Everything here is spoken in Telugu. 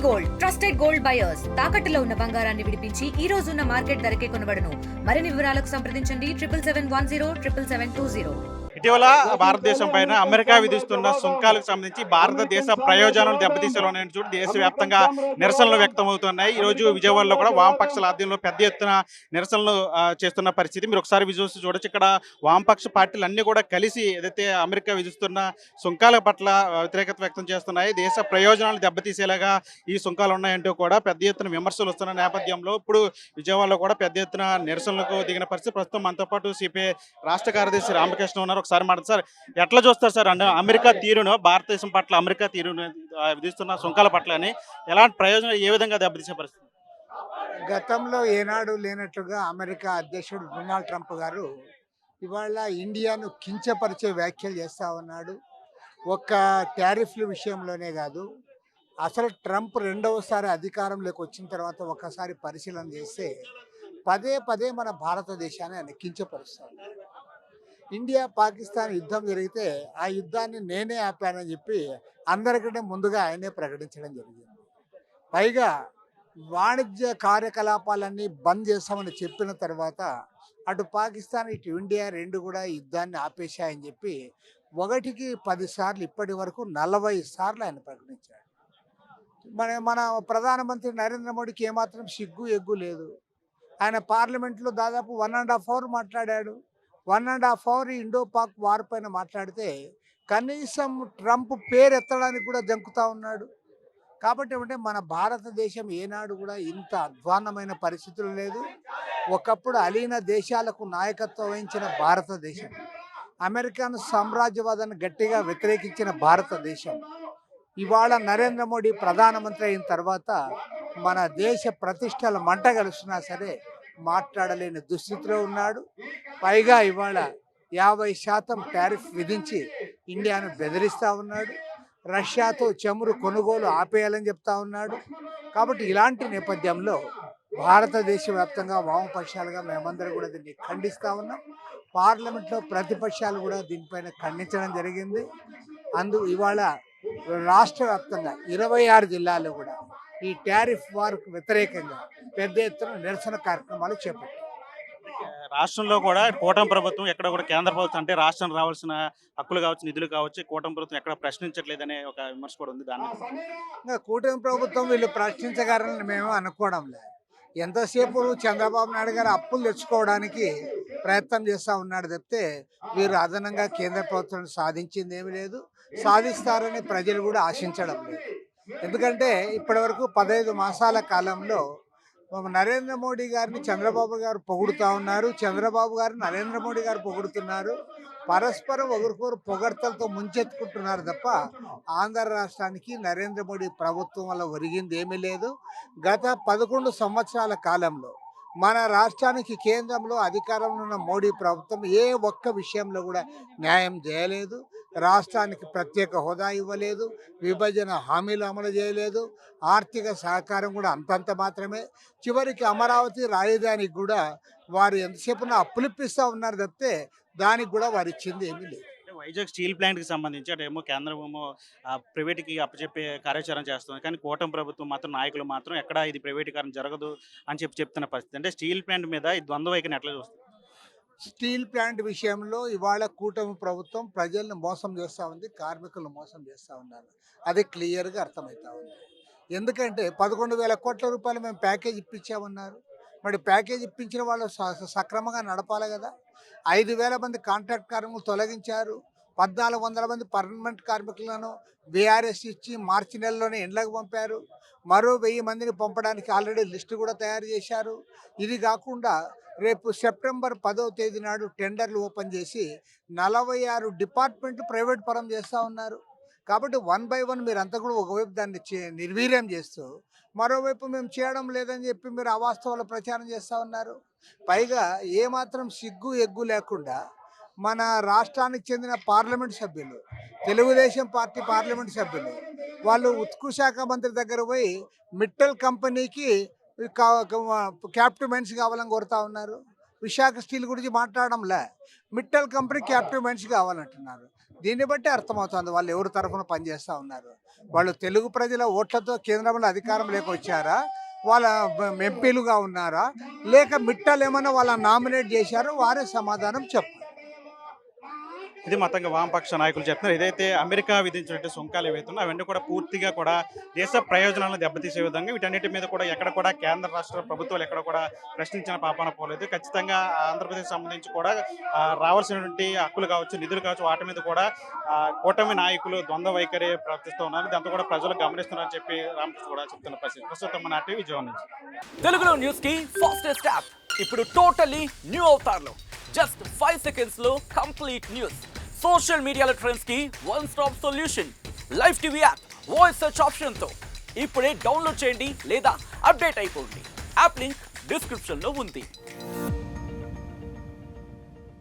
గోల్డ్ ట్రస్టెడ్ గోల్డ్ బయర్స్ తాకట్టులో ఉన్న బంగారాన్ని విడిపించి ఈ రోజు ఉన్న మార్కెట్ ధరకే కొనబడును. మరిన్ని వివరాలకు సంప్రదించండి 7710 ఇటీవల భారతదేశం పైన అమెరికా విధిస్తున్న సుంకాలకు సంబంధించి భారతదేశ ప్రయోజనాలు దెబ్బతీసేలోనే చూడు దేశవ్యాప్తంగా నిరసనలు వ్యక్తమవుతున్నాయి. ఈ రోజు విజయవాడలో కూడా వామపక్షాల ఆధ్వర్యంలో పెద్ద ఎత్తున నిరసనలు చేస్తున్న పరిస్థితి మీరు ఒకసారి విజువల్స్ చూడొచ్చు. ఇక్కడ వామపక్ష పార్టీలు అన్ని కూడా కలిసి ఏదైతే అమెరికా విధిస్తున్న సుంకాల పట్ల వ్యతిరేకత వ్యక్తం చేస్తున్నాయి. దేశ ప్రయోజనాలు దెబ్బతీసేలాగా ఈ సుంకాలు ఉన్నాయంటూ కూడా పెద్ద ఎత్తున విమర్శలు వస్తున్న నేపథ్యంలో ఇప్పుడు విజయవాడలో కూడా పెద్ద ఎత్తున నిరసనలకు దిగిన పరిస్థితి. ప్రస్తుతం మనతో పాటు సిపిఐ రాష్ట్ర కార్యదర్శి రామకృష్ణ ఉన్నారు. ఒకసారి మాట సార్, ఎట్లా చూస్తారు సార్ అంటే అమెరికా తీరును, భారతదేశం పట్ల అమెరికా తీరును విధిస్తున్న సుంకాల పట్ల అని ఎలాంటి ప్రయోజనం ఏ విధంగా దెబ్బతీసే పరిస్థితి? గతంలో ఏనాడు లేనట్లుగా అమెరికా అధ్యక్షుడు డొనాల్డ్ ట్రంప్ గారు ఇవాళ ఇండియాను కించపరిచే వ్యాఖ్యలు చేస్తూ ఉన్నాడు. ఒక్క టారిఫ్ల విషయంలోనే కాదు, అసలు ట్రంప్ రెండవసారి అధికారంలోకి వచ్చిన తర్వాత ఒక్కసారి పరిశీలన చేస్తే పదే పదే మన భారతదేశాన్ని ఆయన కించపరుస్తాడు. ఇండియా పాకిస్తాన్ యుద్ధం జరిగితే ఆ యుద్ధాన్ని నేనే ఆపానని చెప్పి అందరికంటే ముందుగా ఆయనే ప్రకటించడం జరిగింది. పైగా వాణిజ్య కార్యకలాపాలన్నీ బంద్ చేస్తామని చెప్పిన తర్వాత అటు పాకిస్తాన్ ఇటు ఇండియా రెండు కూడా యుద్ధాన్ని ఆపేశాయని చెప్పి 1కి 10 సార్లు ఇప్పటి వరకు 40 సార్లు ఆయన ప్రకటించాడు. మన ప్రధానమంత్రి నరేంద్ర మోడీకి ఏమాత్రం సిగ్గు ఎగ్గు లేదు. ఆయన పార్లమెంట్లో దాదాపు 1.5 అవర్ మాట్లాడాడు. 1.5 అవర్ ఇండో పాక్ వార్ పైన మాట్లాడితే కనీసం ట్రంప్ పేరు ఎత్తడానికి కూడా జంకుతూ ఉన్నాడు. కాబట్టి ఏమంటే మన భారతదేశం ఏనాడు కూడా ఇంత అధ్వాన్నమైన పరిస్థితులు లేదు. ఒకప్పుడు అలీన దేశాలకు నాయకత్వం వహించిన భారతదేశం, అమెరికన్ సామ్రాజ్యవాదాన్ని గట్టిగా వ్యతిరేకించిన భారతదేశం ఇవాళ నరేంద్ర మోడీ ప్రధానమంత్రి అయిన తర్వాత మన దేశ ప్రతిష్టల మంట కలుస్తున్నా సరే మాట్లాడలేని దుస్థితిలో ఉన్నాడు. పైగా ఇవాళ 50% టారిఫ్ విధించి ఇండియాను బెదిరిస్తూ ఉన్నాడు. రష్యాతో చమురు కొనుగోలు ఆపేయాలని చెప్తా ఉన్నాడు. కాబట్టి ఇలాంటి నేపథ్యంలో భారతదేశ వ్యాప్తంగా వామపక్షాలుగా మేమందరం కూడా దీన్ని ఖండిస్తూ ఉన్నాం. పార్లమెంట్లో ప్రతిపక్షాలు కూడా దీనిపైన ఖండించడం జరిగింది. ఇవాళ రాష్ట్ర వ్యాప్తంగా 26 జిల్లాల్లో కూడా ఈ టారిఫ్ వార్కు వ్యతిరేకంగా పెద్ద ఎత్తున నిరసన కార్యక్రమాలు చేపట్టారు. రాష్ట్రంలో కూడా కూటమి ప్రభుత్వం ఎక్కడ కూడా కేంద్ర ప్రభుత్వం అంటే రాష్ట్రం రావాల్సిన హక్కులు కావచ్చు, నిధులు కావచ్చు, కూటమి ప్రభుత్వం ఎక్కడ ప్రశ్నించట్లేదనే ఒక విమర్శ కూడా ఉంది. దాన్ని ఇంకా కూటమి ప్రభుత్వం వీళ్ళు ప్రశ్నించగలరని మేము అనుకోవడం లేదు. ఎంతసేపు చంద్రబాబు నాయుడు గారు అప్పులు తెచ్చుకోవడానికి ప్రయత్నం చేస్తూ ఉన్నాడు తప్పితే వీరు అదనంగా కేంద్ర ప్రభుత్వం సాధించింది ఏమీ లేదు. సాధిస్తారని ప్రజలు కూడా ఆశించడం లేదు. ఎందుకంటే ఇప్పటివరకు 15 మాసాల కాలంలో నరేంద్ర మోడీ గారిని చంద్రబాబు గారు పొగుడుతూ ఉన్నారు, చంద్రబాబు గారు నరేంద్ర మోడీ గారు పొగుడుతున్నారు. పరస్పరం ఒకరికొకరు పొగడ్తలతో ముంచెత్తుకుంటున్నారు తప్ప ఆంధ్ర రాష్ట్రానికి నరేంద్ర మోడీ ప్రభుత్వం వల్ల ఒరిగింది ఏమీ లేదు. గత 11 సంవత్సరాల కాలంలో మన రాష్ట్రానికి కేంద్రంలో అధికారంలో ఉన్న మోడీ ప్రభుత్వం ఏ ఒక్క విషయంలో కూడా న్యాయం చేయలేదు. రాష్ట్రానికి ప్రత్యేక హోదా ఇవ్వలేదు, విభజన హామీలు అమలు చేయలేదు, ఆర్థిక సహకారం కూడా అంతంత మాత్రమే. చివరికి అమరావతి రాజధానికి కూడా వారు ఎంతసేపు అప్పులిప్పిస్తూ ఉన్నారు తప్పితే దానికి కూడా వారు ఇచ్చింది ఏమీ లేదు. వైజాగ్ స్టీల్ ప్లాంట్కి సంబంధించి అటేమో కేంద్రం ఏమో ప్రైవేట్కి అప్పచెప్పే కార్యాచరణ చేస్తుంది, కానీ కూటమి ప్రభుత్వం మాత్రం నాయకులు మాత్రం ఎక్కడ ఇది ప్రైవేటీకరణ జరగదు అని చెప్తున్న పరిస్థితి. అంటే స్టీల్ ప్లాంట్ మీద ఈ ద్వంద్వ వైఖరిని ఎట్లా చూస్తుంది? స్టీల్ ప్లాంట్ విషయంలో ఇవాళ కూటమి ప్రభుత్వం ప్రజలను మోసం చేస్తూ ఉంది, కార్మికులను మోసం చేస్తూ ఉన్నారు. అది క్లియర్గా అర్థమవుతా ఉంది. ఎందుకంటే 11,000 కోట్ల రూపాయలు మేము ప్యాకేజ్ ఇప్పించామన్నారు. మరి ప్యాకేజ్ ఇప్పించిన వాళ్ళు సక్రమంగా నడపాలి కదా. 5,000 మంది కాంట్రాక్ట్ కార్మికులు తొలగించారు. 1,400 మంది పర్మనెంట్ కార్మికులను బీఆర్ఎస్ ఇచ్చి మార్చి నెలలోనే ఎండ్లకు పంపారు. మరో 1000 మందిని పంపడానికి ఆల్రెడీ లిస్టు కూడా తయారు చేశారు. ఇది కాకుండా రేపు సెప్టెంబర్ 10వ తేదీ నాడు టెండర్లు ఓపెన్ చేసి 46 డిపార్ట్మెంట్లు ప్రైవేట్ పరం చేస్తూ ఉన్నారు. కాబట్టి 1 by 1 మీరు అంతా కూడా ఒకవైపు దాన్ని నిర్వీర్యం చేస్తూ మరోవైపు మేము చేయడం లేదని చెప్పి మీరు అవాస్తవాల ప్రచారం చేస్తూ ఉన్నారు. పైగా ఏమాత్రం సిగ్గు ఎగ్గు లేకుండా మన రాష్ట్రానికి చెందిన పార్లమెంట్ సభ్యులు, తెలుగుదేశం పార్టీ పార్లమెంట్ సభ్యులు వాళ్ళు ఉక్కు శాఖ మంత్రి దగ్గర పోయి మిట్టల్ కంపెనీకి క్యాప్టివ్ మైన్స్ కావాలని కోరుతా ఉన్నారు. విశాఖ స్టీల్ గురించి మాట్లాడడంలే, మిట్టల్ కంపెనీ క్యాప్టివ్ మైన్స్ కావాలంటున్నారు. దీన్ని బట్టి అర్థమవుతుంది వాళ్ళు ఎవరి తరఫున పనిచేస్తూ ఉన్నారు. వాళ్ళు తెలుగు ప్రజల ఓట్లతో కేంద్రంలో అధికారంలోకి వచ్చారా, వాళ్ళ ఎంపీలుగా ఉన్నారా, లేక మిట్టాలు ఏమైనా వాళ్ళ నామినేట్ చేశారో వారే సమాధానం చెప్పారు. ఇది మొత్తంగా వామపక్ష నాయకులు చెప్తున్నారు. ఏదైతే అమెరికా విధించినట్టు సుంకాలు ఏవైతే ఉన్నాయో అవన్నీ కూడా పూర్తిగా కూడా దేశ ప్రయోజనాలను దెబ్బతీసే విధంగా వీటన్నిటి మీద కూడా ఎక్కడ కూడా కేంద్ర రాష్ట్ర ప్రభుత్వాలు ఎక్కడ కూడా ప్రశ్నించిన పాపాన పోలేదు. ఖచ్చితంగా ఆంధ్రప్రదేశ్ సంబంధించి కూడా రావాల్సినటువంటి హక్కులు కావచ్చు, నిధులు కావచ్చు, వాటి మీద కూడా కూటమి నాయకులు ద్వంద్వ వైఖరి ప్రవర్తిస్తూ ఉన్నారు. దాంతో కూడా ప్రజలు గమనిస్తున్నారని చెప్పి రామకృష్ణ కూడా చెప్తున్న పరిస్థితి. ప్రస్తుతం మన టీవీ విజయవాడ నుంచి. తెలుగులో న్యూస్ కి ఫాస్టెస్ట్ యాప్ ఇప్పుడు టోటలీ న్యూ అవతార్లో జస్ట్ 5 seconds లో కంప్లీట్ న్యూస్. సోషల్ మీడియాలో ట్రెండ్స్ కి one stop solution. Live TV app voice search option తో ఇప్పుడే డౌన్లోడ్ చేయండి లేదా అప్డేట్ అయిపోండి. యాప్ లింక్ డిస్క్రిప్షన్ లో ఉంది.